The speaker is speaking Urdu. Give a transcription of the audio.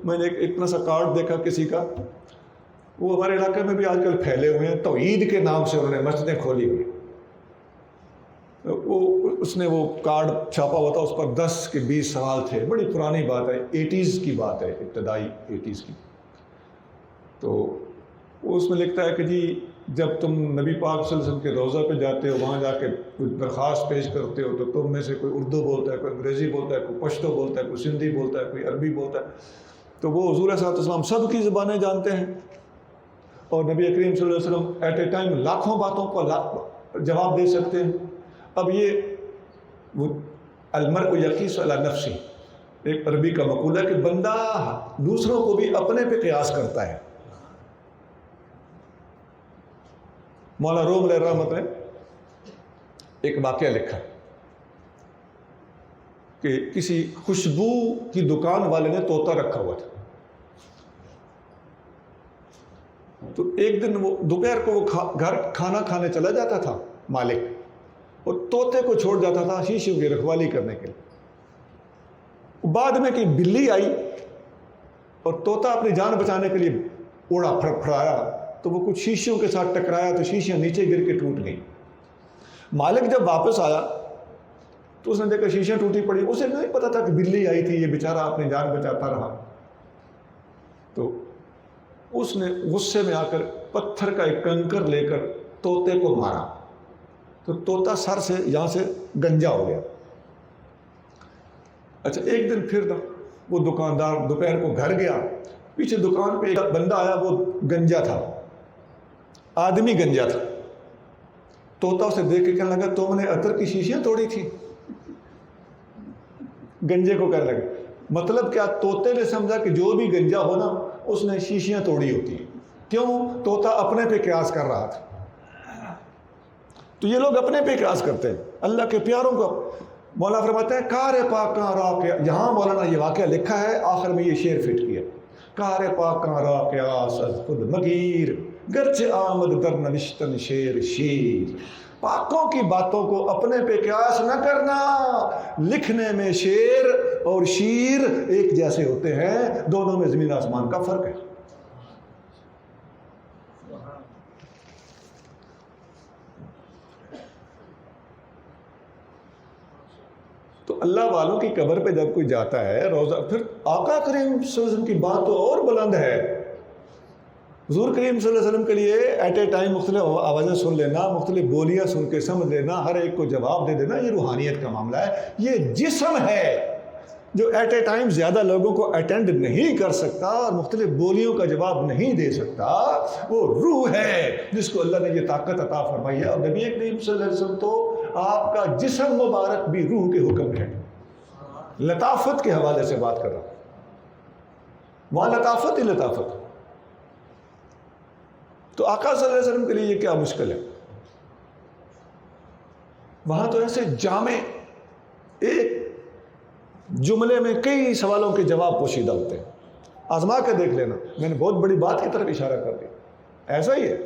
میں نے ایک اتنا سا کارڈ دیکھا کسی کا، وہ ہمارے علاقے میں بھی آج کل پھیلے ہوئے ہیں، توحید کے نام سے انہوں نے مسجدیں کھولی ہوئی، اس نے وہ کارڈ چھاپا ہوا تھا، اس پر 10 کے 20 سوال تھے، بڑی پرانی بات ہے، 80s کی بات ہے، ابتدائی 80s کی۔ تو اس میں لکھتا ہے کہ جی جب تم نبی پاک صلی اللہ علیہ وسلم کے روضہ پہ جاتے ہو، وہاں جا کے کوئی درخواست پیش کرتے ہو، تو تم میں سے کوئی اردو بولتا ہے، کوئی انگریزی بولتا ہے، کوئی پشتو بولتا ہے، کوئی سندھی بولتا ہے، کوئی عربی بولتا ہے، تو وہ حضور صلی اللہ علیہ وسلم سب کی زبانیں جانتے ہیں، اور نبی کریم صلی اللہ علیہ وسلم ایٹ اے ٹائم لاکھوں باتوں کو جواب دے سکتے ہیں۔ اب یہ المرء یقیس علی نفسی، ایک عربی کا مقولہ ہے کہ بندہ دوسروں کو بھی اپنے پہ قیاس کرتا ہے۔ مولانا روم علیہ رحمت نے ایک واقعہ لکھا کہ کسی خوشبو کی دکان والے نے طوطا رکھا ہوا تھا، تو ایک دن وہ دوپہر کو وہ گھر کھانا کھانے چلا جاتا تھا مالک، اور طوطے کو چھوڑ جاتا تھا شیشوں کی رکھوالی کرنے کے لیے۔ بعد میں کہ بلی آئی اور طوطا اپنی جان بچانے کے لیے اڑا پھڑایا، تو وہ کچھ شیشوں کے ساتھ ٹکرایا تو شیشیاں نیچے گر کے ٹوٹ گئیں۔ مالک جب واپس آیا تو اس نے دیکھا شیشیاں ٹوٹی پڑی، اسے نہیں پتا تھا کہ بلی آئی تھی، یہ بیچارہ اپنی جان بچاتا رہا۔ تو اس نے غصے میں آ کر پتھر کا ایک کنکر لے کر طوطے کو مارا، تو طوطا سر سے یہاں سے گنجا ہو گیا۔ اچھا ایک دن پھر وہ دکاندار دوپہر کو گھر گیا، پیچھے دکان پہ ایک بندہ آیا، وہ گنجا تھا، آدمی گنجا تھا۔ طوطا اسے دیکھ کے کہنے لگا تم نے عطر کی شیشیاں توڑی تھی؟ گنجے کو کہنے لگا، مطلب کیا؟ طوطے نے سمجھا کہ جو بھی گنجا ہو نا اس نے شیشیاں توڑی ہوتی ہیں۔ کیوں؟ طوطا اپنے پہ قیاس کر رہا تھا۔ تو یہ لوگ اپنے پہ قیاس کرتے ہیں، اللہ کے پیاروں کو۔ مولا فرماتے ہیں کار پاک کہاں راکیا، یہاں مولانا یہ واقعہ لکھا ہے، آخر میں یہ شعر فٹ کیا، کار پاک کہاں راکیا از خود مگیر، گرچہ آمد در نوشتن شیر شیر۔ پاکوں کی باتوں کو اپنے پہ قیاس نہ کرنا، لکھنے میں شیر اور شیر ایک جیسے ہوتے ہیں، دونوں میں زمین آسمان کا فرق ہے۔ تو اللہ والوں کی قبر پہ جب کوئی جاتا ہے روزہ، پھر آقا کریم صلی اللہ علیہ وسلم کی بات تو اور بلند ہے۔ حضور کریم صلی اللہ علیہ وسلم کے لیے ایٹ اے ٹائم مختلف آوازیں سن لینا، مختلف بولیاں سن کے سمجھ لینا، ہر ایک کو جواب دے دینا، یہ روحانیت کا معاملہ ہے۔ یہ جسم ہے جو ایٹ اے ٹائم زیادہ لوگوں کو اٹینڈ نہیں کر سکتا اور مختلف بولیوں کا جواب نہیں دے سکتا، وہ روح ہے جس کو اللہ نے یہ طاقت عطا فرمائی ہے۔ اور نبی کریم صلی اللہ علیہ وسلم تو آپ کا جسم مبارک بھی روح کے حکم ہے۔ لطافت کے حوالے سے بات کر رہا ہوں، وہاں لطافت ہی لطافت۔ تو آقا صلی اللہ علیہ وسلم کے لیے یہ کیا مشکل ہے؟ وہاں تو ایسے جامع ایک جملے میں کئی سوالوں کے جواب پوشیدہ ہوتے ہیں، آزما کے دیکھ لینا۔ میں نے بہت بڑی بات کی طرف اشارہ کر دیا، ایسا ہی ہے۔